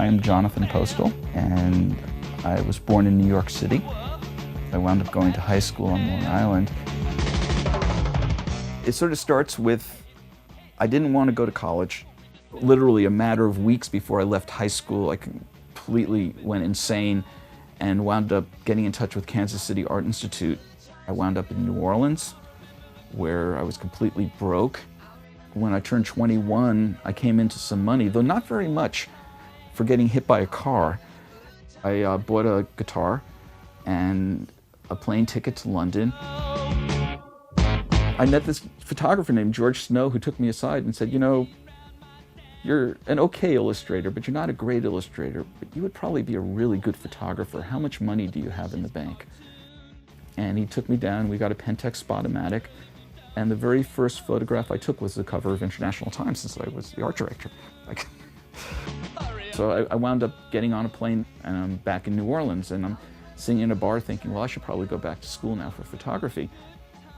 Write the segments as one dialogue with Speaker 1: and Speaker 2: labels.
Speaker 1: I am Jonathan Postal, and I was born in New York City. I wound up going to high school on Long Island. It sort of starts with, I didn't want to go to college. Literally a matter of weeks before I left high school, I completely went insane and wound up getting in touch with Kansas City Art Institute. I wound up in New Orleans, where I was completely broke. When I turned 21, I came into some money, though not very much, for getting hit by a car. I bought a guitar and a plane ticket to London. I met this photographer named George Snow who took me aside and said, you know, you're an okay illustrator, but you're not a great illustrator, but you would probably be a really good photographer. How much money do you have in the bank? And he took me down, we got a Pentax Spotomatic, and the very first photograph I took was the cover of International Times, since I was the art director. So I wound up getting on a plane and I'm back in New Orleans, and I'm sitting in a bar thinking, well, I should probably go back to school now for photography.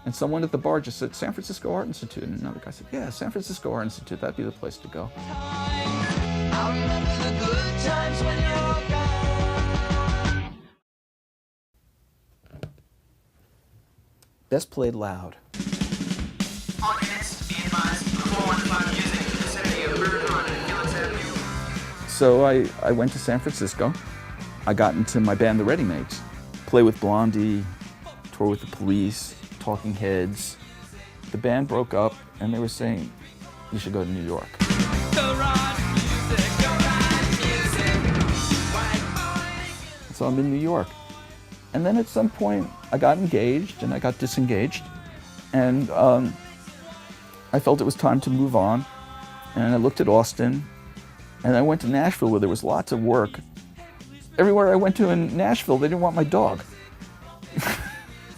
Speaker 1: And someone at the bar just said, San Francisco Art Institute. And another guy said, yeah, San Francisco Art Institute, that'd be the place to go. Best played loud. So I went to San Francisco. I got into my band, the Readymades. Play with Blondie, tour with the Police, Talking Heads. The band broke up and they were saying, you should go to New York. So I'm in New York. And then at some point I got engaged and I got disengaged. And I felt it was time to move on. And I looked at Austin. And I went to Nashville where there was lots of work. Everywhere I went to in Nashville, they didn't want my dog.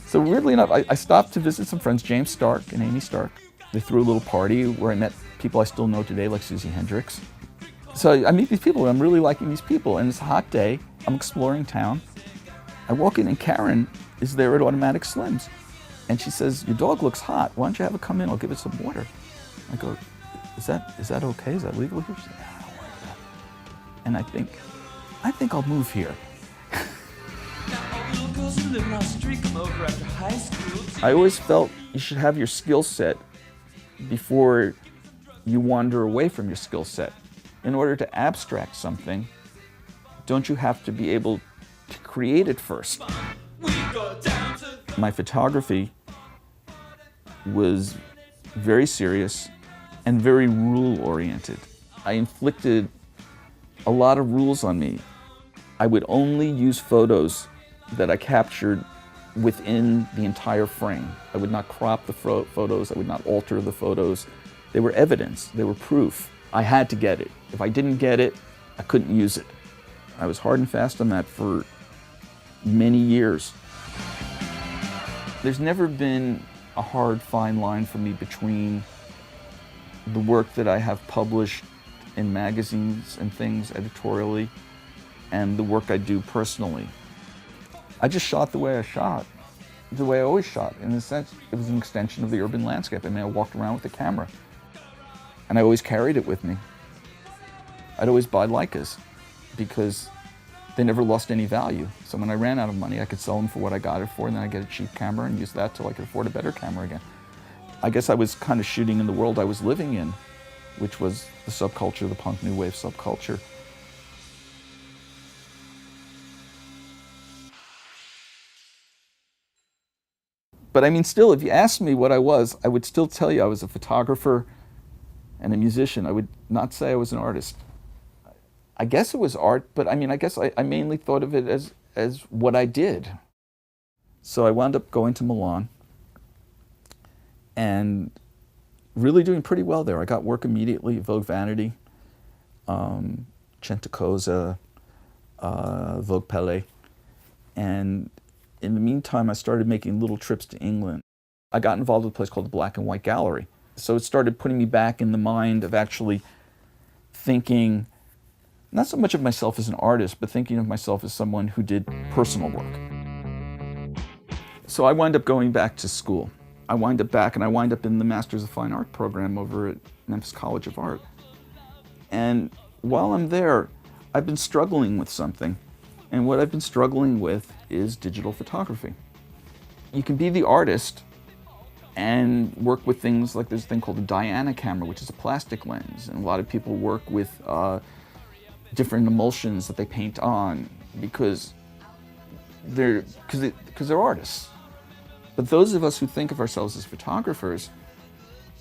Speaker 1: So weirdly enough, I stopped to visit some friends, James Stark and Amy Stark. They threw a little party where I met people I still know today, like Susie Hendricks. So I meet these people, and I'm really liking these people, and it's a hot day. I'm exploring town. I walk in, and Karen is there at Automatic Slims. And she says, your dog looks hot. Why don't you have it come in? I'll give it some water. I go, is that okay? Is that legal here? She said, I don't worry about it. And I think I'll move here. I always felt you should have your skill set before you wander away from your skill set. In order to abstract something, don't you have to be able to create it first? My photography was very serious and very rule-oriented. I inflicted a lot of rules on me. I would only use photos that I captured within the entire frame. I would not crop the photos, I would not alter the photos. They were evidence, they were proof. I had to get it. If I didn't get it, I couldn't use it. I was hard and fast on that for many years. There's never been a hard, fine line for me between the work that I have published in magazines and things editorially and the work I do personally. I just shot the way I shot, the way I always shot. In a sense, it was an extension of the urban landscape. I mean, I walked around with the camera, and I always carried it with me. I'd always buy Leicas because they never lost any value. So when I ran out of money, I could sell them for what I got it for, and then I'd get a cheap camera and use that till I could afford a better camera again. I guess I was kind of shooting in the world I was living in, which was the subculture, the punk new wave subculture. But I mean, still, if you asked me what I was, I would still tell you I was a photographer and a musician. I would not say I was an artist. I guess it was art, but I mean, I guess I mainly thought of it as what I did. So I wound up going to Milan and really doing pretty well there. I got work immediately, Vogue Vanity, Centacosa, Vogue Palais, and in the meantime, I started making little trips to England. I got involved with a place called the Black and White Gallery. So it started putting me back in the mind of actually thinking, not so much of myself as an artist, but thinking of myself as someone who did personal work. So I wound up going back to school. I wind up in the Masters of Fine Art program over at Memphis College of Art. And while I'm there, I've been struggling with something, and what I've been struggling with is digital photography. You can be the artist and work with things like there's a thing called a Diana camera, which is a plastic lens, and a lot of people work with different emulsions that they paint on because they're artists. But those of us who think of ourselves as photographers,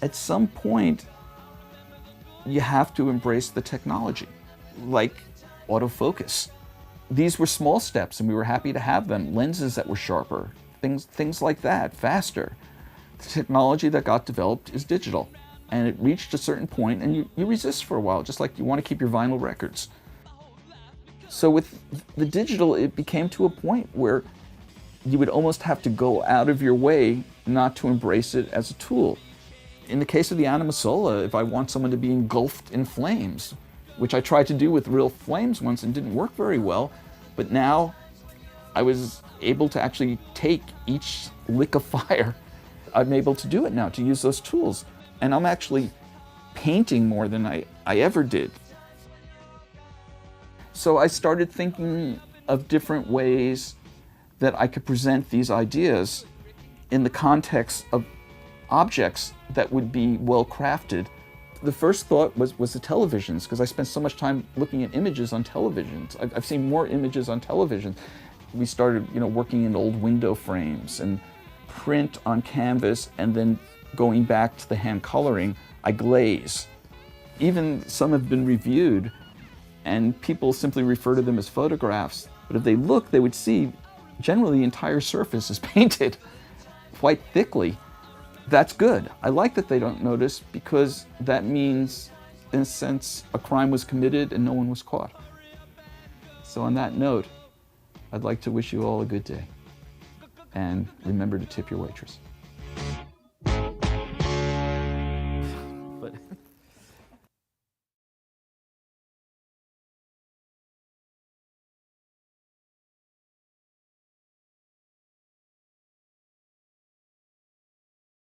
Speaker 1: at some point, you have to embrace the technology, like autofocus. These were small steps, and we were happy to have them. Lenses that were sharper, things like that, faster. The technology that got developed is digital, and it reached a certain point, and you resist for a while, just like you want to keep your vinyl records. So with the digital, it became to a point where you would almost have to go out of your way not to embrace it as a tool. In the case of the Anima Sola, if I want someone to be engulfed in flames, which I tried to do with real flames once and didn't work very well, but now I was able to actually take each lick of fire. I'm able to do it now, to use those tools. And I'm actually painting more than I ever did. So I started thinking of different ways that I could present these ideas in the context of objects that would be well crafted. The first thought was the televisions, because I spent so much time looking at images on televisions. I've seen more images on television. We started, working in old window frames and print on canvas, and then going back to the hand coloring, I glaze. Even some have been reviewed, and people simply refer to them as photographs. But if they look, they would see generally the entire surface is painted quite thickly. That's good. I like that they don't notice, because that means, in a sense, a crime was committed and no one was caught. So on that note, I'd like to wish you all a good day. And remember to tip your waitress.